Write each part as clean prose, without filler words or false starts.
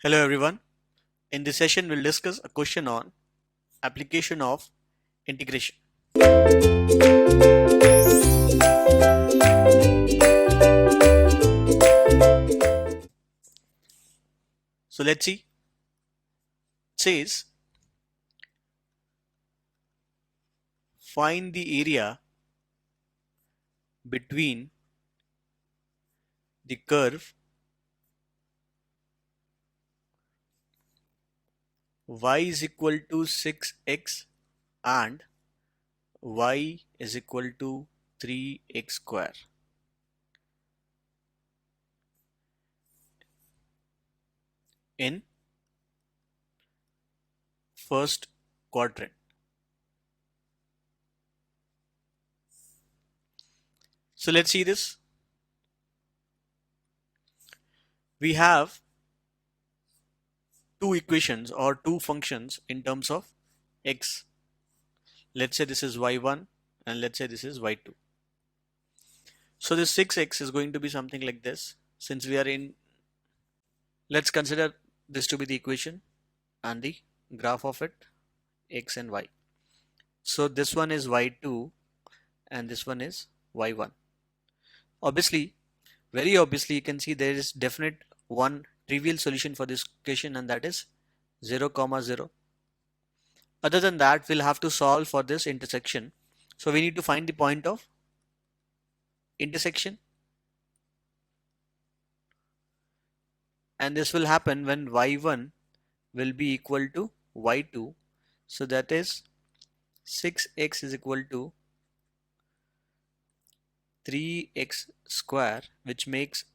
Hello everyone. In this session we'll discuss a question on application of integration. So let's see. It says find the area between the curve y is equal to 6x and y is equal to 3x square in first quadrant. So let's see this. We have two equations or two functions in terms of x. Let's say this is y1 and let's say this is y2. So this 6x is going to be something like this. Since we are in, let's consider this to be the equation and the graph of it, x and y. So this one is y2 and this one is y1. Obviously, very obviously, you can see there is definite one trivial solution for this equation, and that is 0, 0. Other than that, we'll have to solve for this intersection. So we need to find the point of intersection, and this will happen when y1 will be equal to y2. So that is 6x is equal to 3x square, which makes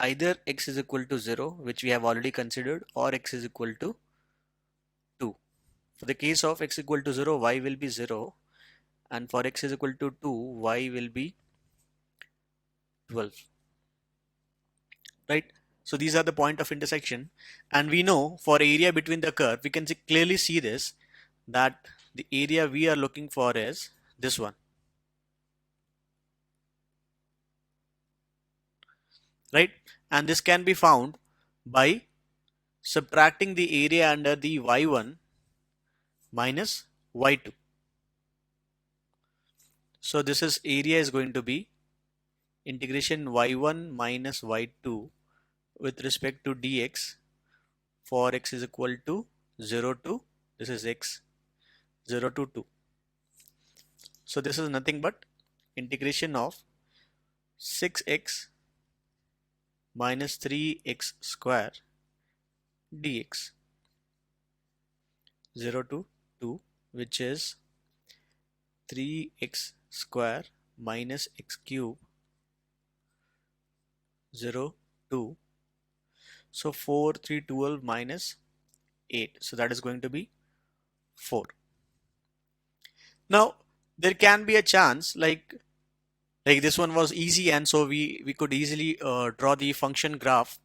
either x is equal to 0, which we have already considered, or x is equal to 2. For the case of x equal to 0, y will be 0, and for x is equal to 2, y will be 12. Right? So these are the point of intersection, and we know for area between the curve, we can clearly see this, that the area we are looking for is this one. Right? And this can be found by subtracting the area under the y1 minus y2. So this is area is going to be integration y1 minus y2 with respect to dx for x is equal to 0 to, this is x, 0 to 2. So this is nothing but integration of 6x minus 3x square dx 0 to 2, which is 3x square minus x cube 0 2. So 4 3 12 minus 8, so that is going to be 4. Now there can be a chance like this one was easy, and so we could easily draw the function graph.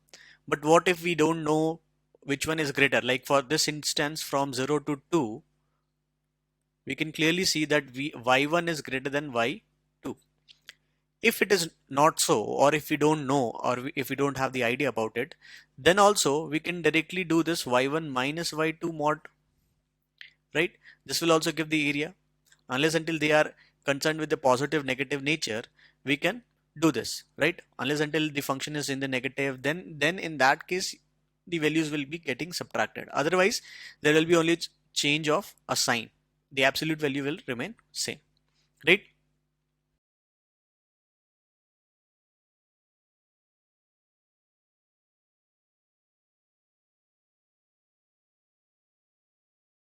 But what if we don't know which one is greater? Like for this instance, from 0 to 2, we can clearly see that y1 is greater than y2. If it is not so, or if we don't know, or if we don't have the idea about it, then also we can directly do this y1 minus y2 mod, right? This will also give the area. Unless until they are concerned with the positive negative nature, we can do this, right? Unless until the function is in the negative, then in that case the values will be getting subtracted. Otherwise there will be only change of a sign. The absolute value will remain same, right?